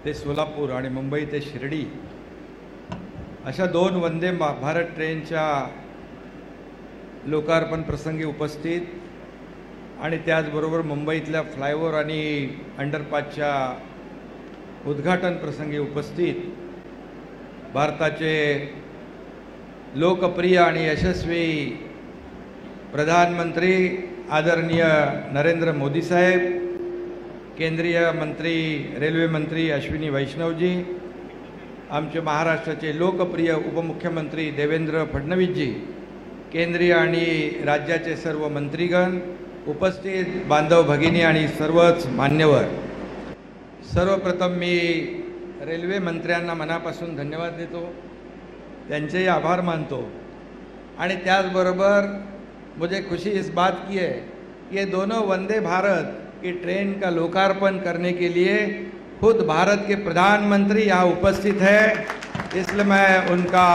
ते सोलापूर आणि मुंबई ते शिर्डी अशा 2 वंदे भारत ट्रेनच्या लोकार्पण प्रसंगी उपस्थित आणि त्याचबरोबर मुंबईतल्या फ्लायओव्हर आणि अंडरपासच्या उद्घाटन प्रसंगी उपस्थित भारताचे लोकप्रिय आणि यशस्वी प्रधानमंत्री आदरणीय नरेंद्र मोदी साहेब, केंद्रीय मंत्री रेल्वे मंत्री अश्विनी वैष्णवजी, आमचे महाराष्ट्राचे लोकप्रिय उपमुख्यमंत्री देवेंद्र फडणवीसजी, केंद्रीय आणि राज्याचे सर्व मंत्रीगण, उपस्थित बांधव भगिनी आणि सर्वच मान्यवर, सर्वप्रथम मी रेल्वे मंत्र्यांना मनापासून धन्यवाद देतो, त्यांचेही आभार मानतो आणि त्याचबरोबर मुझे खुशी इस बात की है कि ये दोनों वंदे भारत की ट्रेन का लोकार्पण करने के लिए खुद भारत के प्रधानमंत्री यहाँ उपस्थित है, इसलिए मैं उनका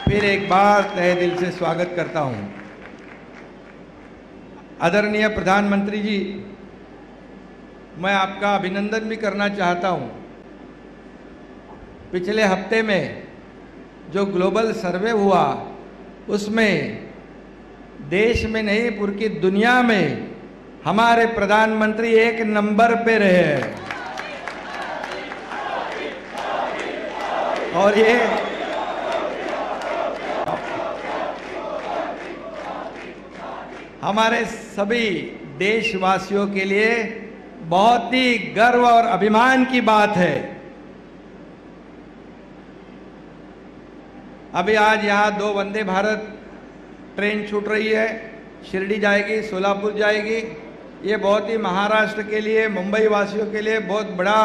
फिर एक बार तहे दिल से स्वागत करता हूँ। आदरणीय प्रधानमंत्री जी, मैं आपका अभिनंदन भी करना चाहता हूँ। पिछले हफ्ते में जो ग्लोबल सर्वे हुआ उसमें देश में नहीं पूरी दुनिया में हमारे प्रधानमंत्री 1 नंबर पे रहे हैं और ये हमारे सभी देशवासियों के लिए बहुत ही गर्व और अभिमान की बात है। अभी आज यहाँ 2 वंदे भारत ट्रेन छूट रही है, शिरडी जाएगी, सोलापुर जाएगी। ये बहुत ही महाराष्ट्र के लिए, मुंबई वासियों के लिए बहुत बड़ा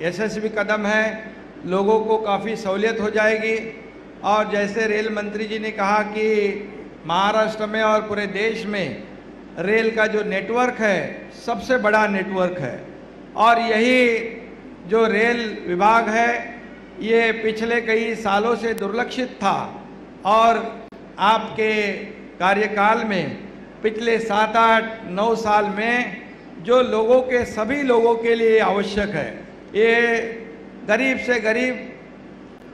यशस्वी कदम है। लोगों को काफ़ी सहूलियत हो जाएगी और जैसे रेल मंत्री जी ने कहा कि महाराष्ट्र में और पूरे देश में रेल का जो नेटवर्क है सबसे बड़ा नेटवर्क है और यही जो रेल विभाग है ये पिछले कई सालों से दुर्लक्षित था और आपके कार्यकाल में पिछले 7-8-9 साल में जो लोगों के सभी लोगों के लिए आवश्यक है, ये गरीब से गरीब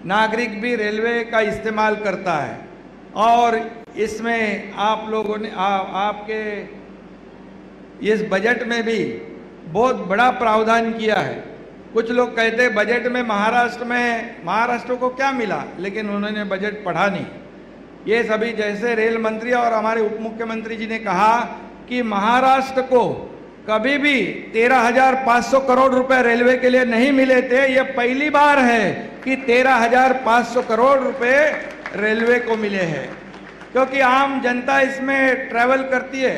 नागरिक भी रेलवे का इस्तेमाल करता है और इसमें आप लोगों ने आपके इस बजट में भी बहुत बड़ा प्रावधान किया है। कुछ लोग कहते हैं बजट में महाराष्ट्र को क्या मिला, लेकिन उन्होंने बजट पढ़ा नहीं। ये सभी जैसे रेल मंत्री और हमारे उप मुख्यमंत्री जी ने कहा कि महाराष्ट्र को कभी भी 13,500 करोड़ रुपए रेलवे के लिए नहीं मिले थे। ये पहली बार है कि 13,500 करोड़ रुपए रेलवे को मिले हैं, क्योंकि आम जनता इसमें ट्रैवल करती है,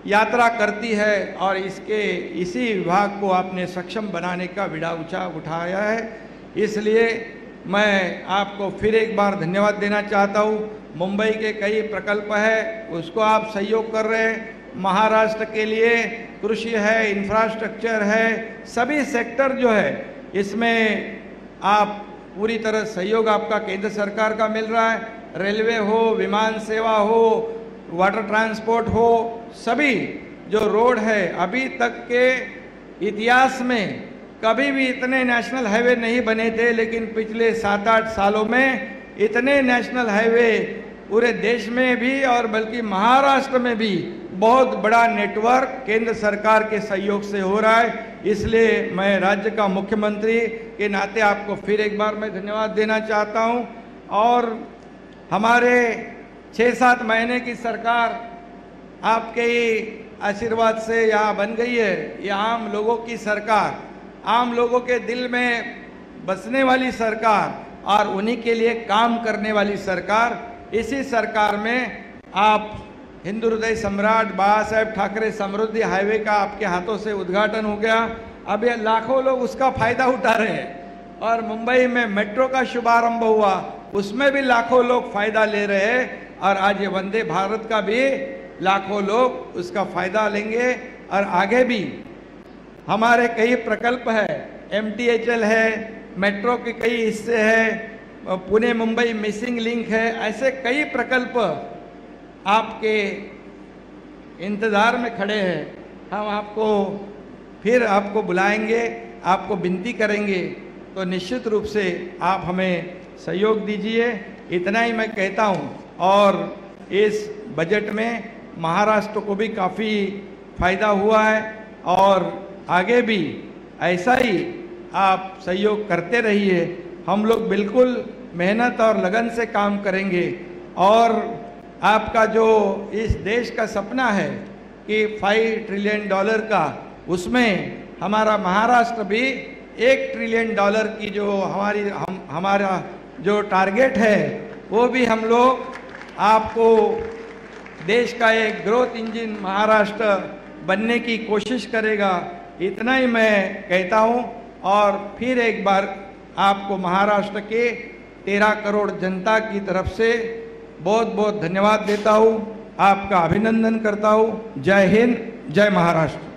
यात्रा करती है और इसी विभाग को आपने सक्षम बनाने का बीड़ा उठाया है। इसलिए मैं आपको फिर एक बार धन्यवाद देना चाहता हूँ। मुंबई के कई प्रकल्प है उसको आप सहयोग कर रहे हैं। महाराष्ट्र के लिए कृषि है, इंफ्रास्ट्रक्चर है, सभी सेक्टर जो है इसमें आप पूरी तरह सहयोग आपका केंद्र सरकार का मिल रहा है। रेलवे हो, विमान सेवा हो, वाटर ट्रांसपोर्ट हो, सभी जो रोड है, अभी तक के इतिहास में कभी भी इतने नेशनल हाईवे नहीं बने थे, लेकिन पिछले 7-8 सालों में इतने नेशनल हाईवे पूरे देश में भी और बल्कि महाराष्ट्र में भी बहुत बड़ा नेटवर्क केंद्र सरकार के सहयोग से हो रहा है। इसलिए मैं राज्य का मुख्यमंत्री के नाते आपको फिर एक बार मैं धन्यवाद देना चाहता हूं और हमारे 6-7 महीने की सरकार आपके ही आशीर्वाद से यहाँ बन गई है। ये आम लोगों की सरकार, आम लोगों के दिल में बसने वाली सरकार और उन्हीं के लिए काम करने वाली सरकार। इसी सरकार में आप हिंदू हृदय सम्राट बाबा साहेब ठाकरे समृद्धि हाईवे का आपके हाथों से उद्घाटन हो गया। अब ये लाखों लोग उसका फायदा उठा रहे हैं और मुंबई में मेट्रो का शुभारंभ हुआ, उसमें भी लाखों लोग फायदा ले रहे हैं और आज ये वंदे भारत का भी लाखों लोग उसका फायदा लेंगे। और आगे भी हमारे कई प्रकल्प है, MTHL है, मेट्रो के कई हिस्से हैं, पुणे मुंबई मिसिंग लिंक है, ऐसे कई प्रकल्प आपके इंतज़ार में खड़े हैं। हम आपको फिर आपको बुलाएंगे, आपको विनती करेंगे तो निश्चित रूप से आप हमें सहयोग दीजिए। इतना ही मैं कहता हूँ। और इस बजट में महाराष्ट्र को भी काफ़ी फायदा हुआ है और आगे भी ऐसा ही आप सहयोग करते रहिए। हम लोग बिल्कुल मेहनत और लगन से काम करेंगे और आपका जो इस देश का सपना है कि $5 ट्रिलियन का, उसमें हमारा महाराष्ट्र भी $1 ट्रिलियन की जो हमारा जो टारगेट है वो भी हम लोग आपको देश का एक ग्रोथ इंजन महाराष्ट्र बनने की कोशिश करेगा। इतना ही मैं कहता हूँ और फिर एक बार आपको महाराष्ट्र के 13 करोड़ जनता की तरफ से बहुत बहुत धन्यवाद देता हूँ, आपका अभिनंदन करता हूँ। जय हिंद, जय महाराष्ट्र।